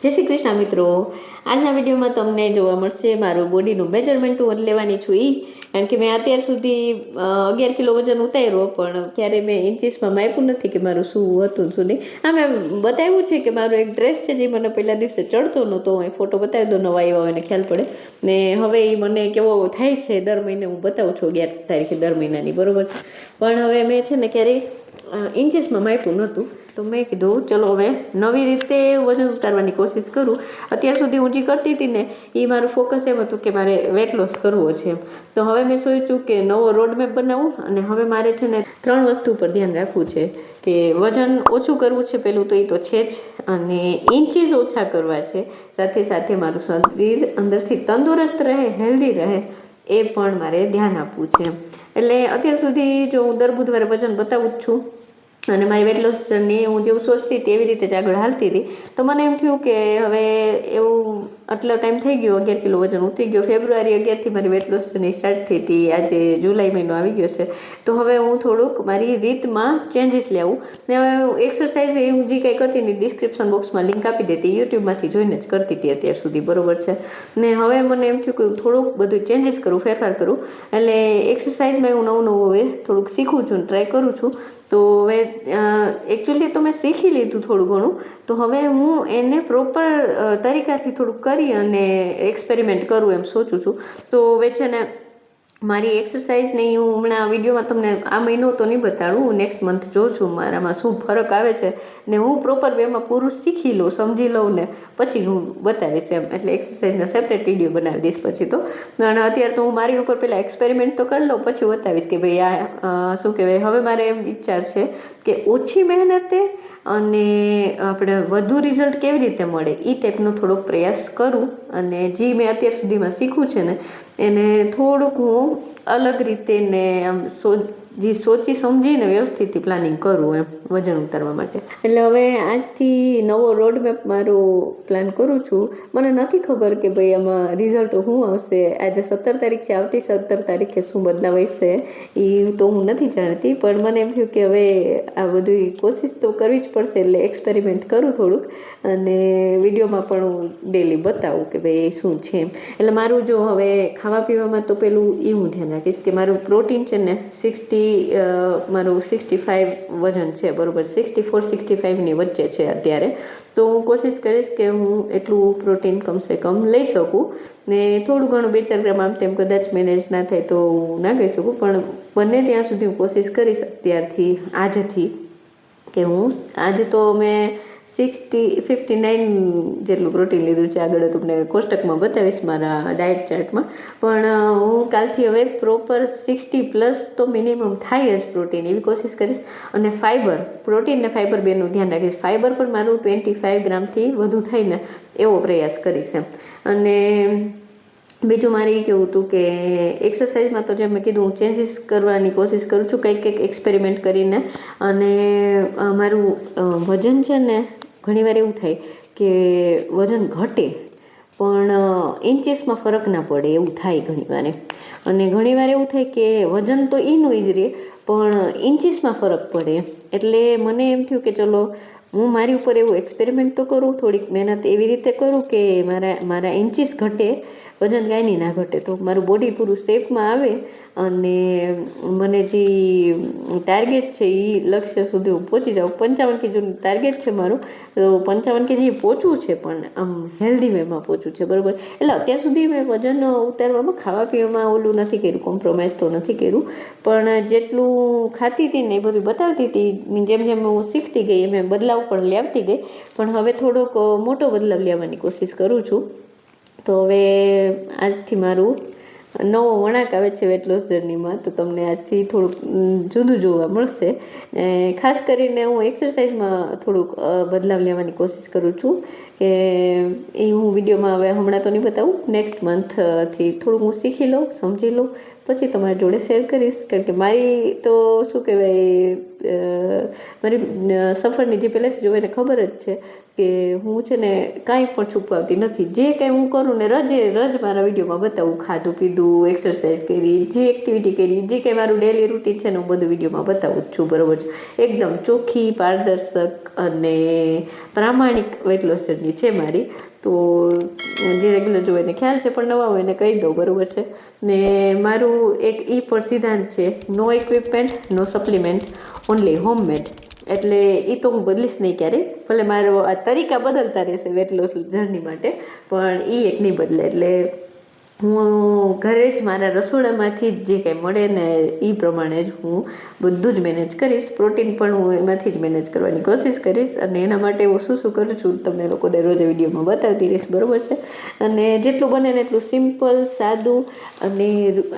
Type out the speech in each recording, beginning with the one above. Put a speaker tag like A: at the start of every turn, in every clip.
A: જય શ્રી કૃષ્ણ મિત્રો, આજના વિડીયોમાં તમને જોવા મળશે મારું બોડીનું મેજરમેન્ટ હું લેવાની છું કારણ કે મેં અત્યાર સુધી 11 કિલો વજન ઉતાર્યો, પણ ક્યારે મેં ઇન્ચીસમાં માપ્યું નથી કે મારું શું હતું શું નહીં. આ મેં બતાવ્યું છે કે મારો એક ડ્રેસ છે જે મને પહેલા દિવસે ચડતો નહોતો, હું ફોટો બતાવી દો, નવા આવ્યા હોય એને ખ્યાલ પડે ને. હવે એ મને કેવો થાય છે દર મહિને હું બતાવું છું 11 તારીખે દર મહિનાની, બરોબર છે. પણ હવે મેં છે ને ક્યારેય ઇન્ચીસમાં માપ્યું નહોતું, તો મેં કીધું ચલો હવે નવી રીતે વજન ઉતારવાની કોશિશ કરું. અત્યાર સુધી હું જે કરતી હતી ને એ મારું ફોકસ એમ હતું કે મારે વેટ લોસ કરવો છે. તો હવે મેં સોચ્યું કે નવો રોડમેપ બનાવું, અને હવે મારે છે ને 3 વસ્તુ પર ધ્યાન રાખવું છે કે વજન ઓછું કરવું છે પહેલું તો, એ તો છે જ, અને ઇન્ચીસ ઓછા કરવા છે, સાથે સાથે મારું શરીર અંદરથી તંદુરસ્ત રહે, હેલ્ધી રહે, એ પણ મારે ધ્યાન આપવું છે. એટલે અત્યાર સુધી જો હું દર બુધવારે વજન બતાવું જ છું, અને મારી વેટ લોસ જર્ની હું જેવું સોચતી હતી એવી રીતે જ આગળ હાલતી હતી. તો મને એમ થયું કે હવે એવું આટલો ટાઈમ થઈ ગયો, 11 કિલો વજન ઉતરી ગયો. ફેબ્રુઆરી 11થી મારી વેટ લોસ જર્ની સ્ટાર્ટ થઈ હતી, આજે જુલાઈ મહિનો આવી ગયો છે. તો હવે હું થોડુંક મારી રીતમાં ચેન્જીસ લાવું ને. હવે એક્સરસાઇઝ એ હું જે કંઈ કરતી હતી ડિસ્ક્રિપ્શન બોક્સમાં લિંક આપી દેતી, યુટ્યુબમાંથી જોઈને જ કરતી હતી અત્યાર સુધી, બરોબર છે ને. હવે મને એમ થયું કે થોડુંક બધું ચેન્જીસ કરું, ફેરફાર કરું. એટલે એક્સરસાઇઝમાં હું નવું હવે થોડુંક શીખું છું, ટ્રાય કરું છું. તો હવે એકચ્યુઅલી તો મેં શીખી લીધું થોડું ઘણું, તો હવે હું એને પ્રોપર તરીકાથી થોડુંક કરી અને એક્સપેરિમેન્ટ કરું એમ સોચું છું. તો હવે છે ને મારી એક્સરસાઇઝની હું હમણાં વિડીયોમાં તમને આ મહિનો તો નહીં બતાડું, હું નેક્સ્ટ મંથ જોઉં છું મારામાં શું ફરક આવે છે ને. હું પ્રોપર વેમાં પૂરું શીખી લઉં, સમજી લઉં ને પછી હું બતાવીશ એમ. એટલે એક્સરસાઇઝના સેપરેટ વિડીયો બનાવી દઈશ પછી તો. અને અત્યારે તો હું મારી ઉપર પહેલાં એક્સપેરિમેન્ટ તો કરી લઉં, પછી બતાવીશ કે ભાઈ આ શું કહેવાય. હવે મારે એમ વિચાર છે કે ઓછી મહેનતે અને આપણે વધુ રિઝલ્ટ કેવી રીતે મળે એ ટાઈપનો થોડોક પ્રયાસ કરું, અને જે મેં અત્યાર સુધીમાં શીખવું છે ને એને થોડુંક હું અલગ રીતે ને આમ જે સોચી સમજીને વ્યવસ્થિતથી પ્લાનિંગ કરું એમ વજન ઉતારવા માટે. એટલે હવે આજથી નવો રોડમેપ મારો પ્લાન કરું છું. મને નથી ખબર કે ભાઈ આમાં રિઝલ્ટ શું આવશે. આજે 17 તારીખ છે, આવતી 17 તારીખે શું બદલાવ આવશે એ તો હું નથી જાણતી, પણ મને એમ થયું કે હવે આ બધી કોશિશ તો કરવી જ પડશે. એટલે એક્સપેરિમેન્ટ કરું થોડુંક, અને વિડીયોમાં પણ હું ડેલી બતાવું કે ભાઈ શું છે. એટલે મારું જો હવે ખાવા પીવામાં તો પેલું એ હું ધ્યાન રાખીશ કે મારું પ્રોટીન છે ને 60, મારું 65 વજન છે, બરાબર, 64-65ની વચ્ચે છે અત્યારે. તો હું કોશિશ કરીશ કે હું એટલું પ્રોટીન કમસે કમ લઈ શકું ને. થોડું ઘણું 2-4 ગ્રામ આમ તેમ કદાચ મેનેજ ના થાય તો ના કહી શકું, પણ બને ત્યાં સુધી હું કોશિશ કરીશ અત્યારથી, આજથી, કે હું આજે તો મેં 59 જેટલું પ્રોટીન લીધું છે. આગળ તમને કોષ્ટકમાં બતાવીશ મારા ડાયટ ચાર્ટમાં. પણ હું કાલથી હવે પ્રોપર 60+ તો મિનિમમ થાય જ પ્રોટીન, એવી કોશિશ કરીશ. અને ફાઇબર, પ્રોટીન ને ફાઇબર બેનું ધ્યાન રાખીશ. ફાઇબર પણ મારું 25 ગ્રામથી વધુ થઈને એવો પ્રયાસ કરીશ એમ. અને બીજું મારે એ કહેવું હતું કે એક્સરસાઇઝમાં તો જેમ મેં કીધું હું ચેન્જીસ કરવાની કોશિશ કરું છું, કંઈક એક્સપેરિમેન્ટ કરીને. અને મારું વજન છે ને ઘણીવાર એવું થાય કે વજન ઘટે પણ ઇન્ચીસમાં ફરક ના પડે, એવું થાય ઘણીવાર. અને ઘણીવાર એવું થાય કે વજન તો એનું જ રહે પણ ઇન્ચીસમાં ફરક પડે. એટલે મને એમ થયું કે ચલો હું મારી ઉપર એવું એક્સપેરિમેન્ટ તો કરું, થોડીક મહેનત એવી રીતે કરું કે મારા ઇન્ચીસ ઘટે, વજન કાંઈ ના ઘટે, તો મારું બોડી પૂરું શેપમાં આવે. અને મને જે ટાર્ગેટ છે એ લક્ષ્ય સુધી હું પહોંચી જાઉં. 55 કેજીનું ટાર્ગેટ છે મારું, તો 55 કેજી પહોંચવું છે, પણ આમ હેલ્ધી વેમાં પહોંચવું છે, બરાબર. એટલે અત્યાર સુધી મેં વજન ઉતારવામાં ખાવા પીવામાં ઓલું નથી કર્યું, કોમ્પ્રોમાઇઝ તો નથી કર્યું. પણ જેટલું ખાતી હતી ને એ બધું બતાવતી હતી, જેમ જેમ હું શીખતી ગઈ એમ એમ બદલાવ પણ લાવતી ગઈ. પણ હવે થોડોક મોટો બદલાવ લાવવાની કોશિશ કરું છું. તો હવે આજથી મારું નવો વળાંક આવે છે વેટ લોસ જર્નીમાં, તો તમને આજથી થોડુંક જુદું જોવા મળશે. ખાસ કરીને હું એક્સરસાઇઝમાં થોડુંક બદલાવ લેવાની કોશિશ કરું છું, કે એ હું વિડીયોમાં હવે હમણાં તો નહીં બતાવું, નેક્સ્ટ મંથથી થોડુંક હું શીખી લઉં, સમજી લઉં, પછી તમારી જોડે શેર કરીશ. કારણ કે મારી તો શું કહેવાય, મારી સફરની જે પહેલાંથી જો એને ખબર જ છે કે હું છે ને કાંઈ પણ છુપાવતી નથી. જે કાંઈ હું કરું ને રજ મારા વિડીયોમાં બતાવું. ખાધું પીધું, એક્સરસાઇઝ કરી, જે એક્ટિવિટી કરી, જે કંઈ મારું ડેલી રૂટીન છે ને હું બધું વિડીયોમાં બતાવું જ છું, બરાબર છે. એકદમ ચોખ્ખી, પારદર્શક અને પ્રામાણિક વેટ લોસ જર્ની છે મારી. તો જે રેગ્યુલર જો એને ખ્યાલ છે, પણ નવા હોય એને કહી દઉં, બરાબર છે. ને મારું એક પણ સિદ્ધાંત છે, નો ઇક્વિપમેન્ટ, નો સપ્લિમેન્ટ, ઓનલી હોમમેડ. એટલે એ તો હું બદલીશ નહીં ક્યારેય. ભલે મારો આ તરીકા બદલતા રહેશે વેટ લોસ જર્ની માટે, પણ એ એક નહીં બદલે. એટલે હું ઘરે જ મારા રસોડામાંથી જ જે કંઈ મળે ને એ પ્રમાણે જ હું બધું જ મેનેજ કરીશ. પ્રોટીન પણ હું એમાંથી જ મેનેજ કરવાની કોશિશ કરીશ. અને એના માટે હું શું કરું છું તમને લોકોને રોજ વિડીયોમાં બતાવતી રહીશ, બરાબર છે. અને જેટલું બને ને એટલું સિમ્પલ, સાદું અને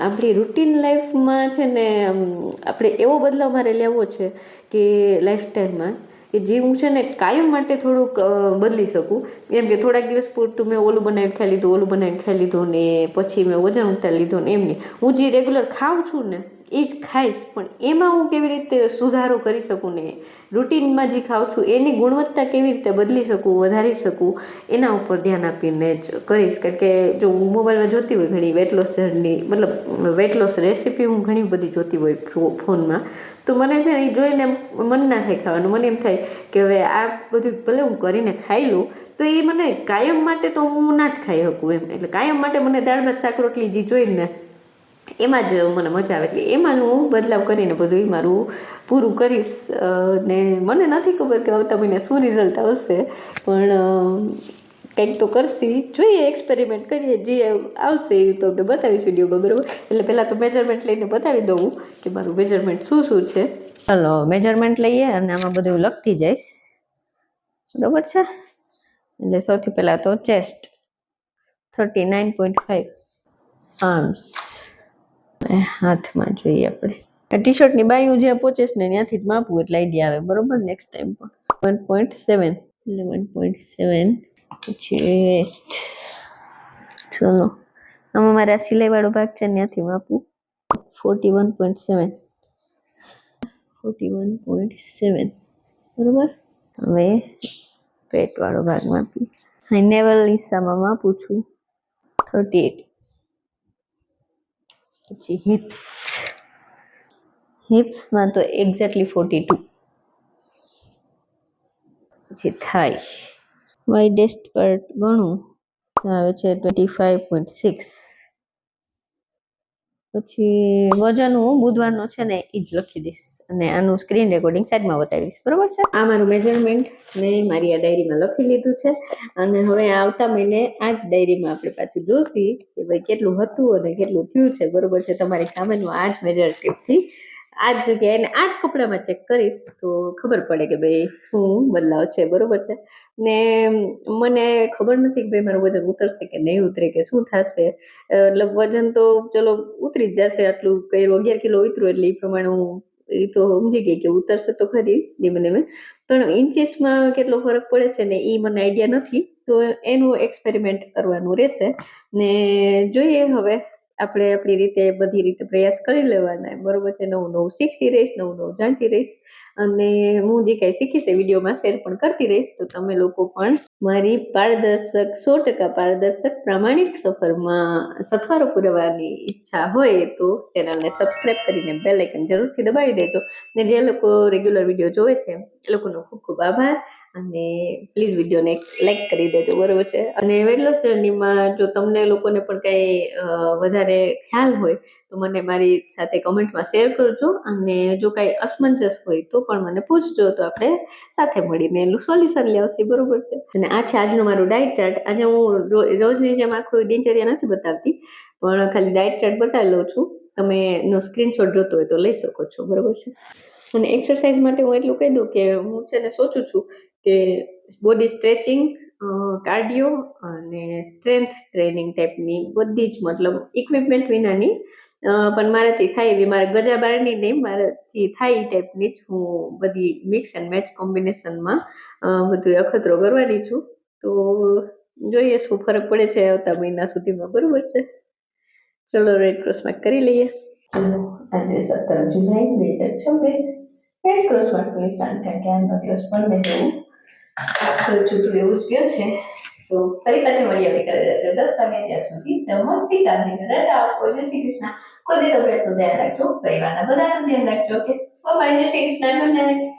A: આપણી રૂટીન લાઈફમાં છે ને આપણે એવો બદલાવ મારે લેવો છે કે લાઈફસ્ટાઈલમાં કે જે હું છે ને કાયમ માટે થોડુંક બદલી શકું. એમ કે થોડાક દિવસ પૂરતું મેં ઓલું બનાવીને ખાઈ લીધું ને પછી મેં વજન ઉતારી લીધું ને એમ નહીં. હું જે રેગ્યુલર ખાઉં છું ને એ જ ખાઈશ, પણ એમાં હું કેવી રીતે સુધારો કરી શકું ને રૂટીનમાં જે ખાઉં છું એની ગુણવત્તા કેવી રીતે બદલી શકું, વધારી શકું, એના ઉપર ધ્યાન આપીને જ કરીશ. કારણ કે જો હું મોબાઈલમાં જોતી હોય ઘણી વેટ લોસ જર્ની, મતલબ વેટ લોસ રેસીપી હું ઘણી બધી જોતી હોય ફોનમાં, તો મને છે ને એ જોઈને મન ના થાય ખાવાનું. મને એમ થાય કે હવે આ બધું ભલે હું કરીને ખાઈ લઉં, તો એ મને કાયમ માટે તો હું ના જ ખાઈ શકું એમ. એટલે કાયમ માટે મને દાળ ભાત શાક રોટલી જે જોઈને ને એમાં જ મને મજા આવે. એટલે એમાં જ હું બદલાવ કરીને બધું મારું પૂરું કરીશ. ને મને નથી ખબર કે આવતા મહિને શું રિઝલ્ટ આવશે, પણ કંઈક તો કરશી, જોઈએ, એક્સપેરિમેન્ટ કરીએ. જે આવશે એ તો આપણે બતાવીશ વિડીયોમાં, બરાબર. એટલે પહેલાં તો મેજરમેન્ટ લઈને બતાવી દઉં કે મારું મેજરમેન્ટ શું છે. ચાલો મેજરમેન્ટ લઈએ અને આમાં બધું લખતી જઈશ, બરાબર છે. એટલે સૌથી પહેલાં તો ચેસ્ટ 39.5, આર્મ્સ હાથમાં જોઈએ આપણે. ટી શર્ટની બાયું જ્યાં પહોંચે ને ત્યાંથી જ માપવું એટલે આઈડિયા આવે, બરોબર. નેક્સ્ટ ટાઈમ પણ 1.7, 11.7. પછી વેસ્ટ, ચલો આમાં મારે આ સિલાઈ વાળો ભાગ છે ત્યાંથી માપવું. 41.7, 41.7, બરોબર. હવે પેટ વાળો ભાગ માપી. નેવલ હિસ્સામાં માપું છું 38. પછી હિપ્સમાં તો એક્ઝેક્ટલી 42. પછી થાઈ, વાઇડેસ્ટ પાર્ટ ગણું આવે છે 25.6. પછી વજન હું બુધવારનો છે ને એ જ લખી દઈશ અને આનું સ્ક્રીન રેકોર્ડિંગ સાઈડમાં બતાવીશ, બરોબર છે. આ મારું મેજરમેન્ટ મેં મારી આ ડાયરીમાં લખી લીધું છે. અને હવે આવતા મહિને આ જ ડાયરીમાં આપણે પાછું જોશી કે ભાઈ કેટલું હતું અને કેટલું થયું છે, બરોબર છે. તમારી સામેનું આ જ મેજર ટેપથી આ જ જગ્યાએ અને આ જ કપડામાં ચેક કરીશ તો ખબર પડે કે ભાઈ શું બદલાવ છે, બરોબર છે. ને મને ખબર નથી કે ભાઈ મારું વજન ઉતરશે કે નહીં ઉતરે કે શું થશે. એટલે વજન તો ચલો ઉતરી જ જશે. આટલું કર્યું 11 કિલો ઉતર્યું એટલે એ પ્રમાણે હું એ તો સમજી ગઈ કે ઉતરશે તો ખરી ધીમે ધીમે, પણ ઇન્ચીસમાં કેટલો ફરક પડે છે ને એ મને આઈડિયા નથી. તો એનું એક્સપેરિમેન્ટ કરવાનું રહેશે ને જોઈએ. હવે આપણે આપણી રીતે બધી રીતે પ્રયાસ કરી લેવાના, બરોબર છે. નવું નવું શીખતી રહીશ, નવું નવું જાણતી રહીશ અને હું જે કાંઈ શીખીશ એ વિડીયોમાં શેર પણ કરતી રહીશ. તો તમે લોકો પણ મારી પારદર્શક 100% પારદર્શક પ્રામાણિક સફરમાં સથવારો પુરવાની ઈચ્છા હોય તો ચેનલને સબસ્ક્રાઈબ કરીને બેલ આઇકન જરૂરથી દબાવી દેજો. ને જે લોકો રેગ્યુલર વિડીયો જોવે છે એ લોકોનો ખૂબ ખૂબ આભાર અને પ્લીઝ વિડીયોને લાઈક કરી દેજો, બરોબર છે. અને વેટ લોસ જર્નીમાં જો તમને લોકોને પણ કંઈ વધારે ખ્યાલ હોય તો મને મારી સાથે કમેન્ટમાં શેર કરજો. અને જો કાંઈ અસમંજસ હોય તો પણ મને પૂછજો, તો આપણે સાથે મળીને એનું સોલ્યુશન લાવશે, બરોબર છે. અને આ છે આજનો મારો ડાયટ ચાર્ટ. આજે હું રોજની જેમ આખું દિનચર્યા નથી બતાવતી, પણ ખાલી ડાયટ ચાર્ટ બતાવી લઉં છું. તમે એનો સ્ક્રીનશોટ જોતો હોય તો લઈ શકો છો, બરોબર છે. અને એક્સરસાઇઝ માટે હું એટલું કહી દઉં કે હું છે ને સોચું છું કે બોડી સ્ટ્રેચિંગ, કાર્ડિયો અને સ્ટ્રેન્થ ટ્રેનિંગ ટાઈપની બધી જ, મતલબ ઇક્વિપમેન્ટ વિનાની, પણ મારાથી થાય એવી, મારા ગજા બારની નહીં, મારાથી થાય એ ટાઈપની જ હું બધી મિક્સ એન્ડ મેચ કોમ્બિનેશનમાં બધું અખતરો કરવાની છું. તો જોઈએ શું ફરક પડે છે આવતા મહિના સુધીમાં, બરોબર છે. ચલો રેડ ક્રોસ માર્ક કરી લઈએ. ચલો આજે 17 જુલાઈ 2026 રેડ ક્રોસ માર્કનું નિશાન, કારણ કે આજનો દિવસ પણ મેં જેવું છૂટું એવું જ ગયો છે. તો ફરી પાછી મળીએ આવતીકાલે રાત્રે 10 વાગ્યા. ત્યાં સુધી જમવાથી ચાંદની રજા આપો. જય શ્રી કૃષ્ણ. કોઈ તબિયતનું ધ્યાન રાખજો, પરિવારના બધાનું ધ્યાન રાખજો. Okay bye. જય શ્રી કૃષ્ણ. Good night.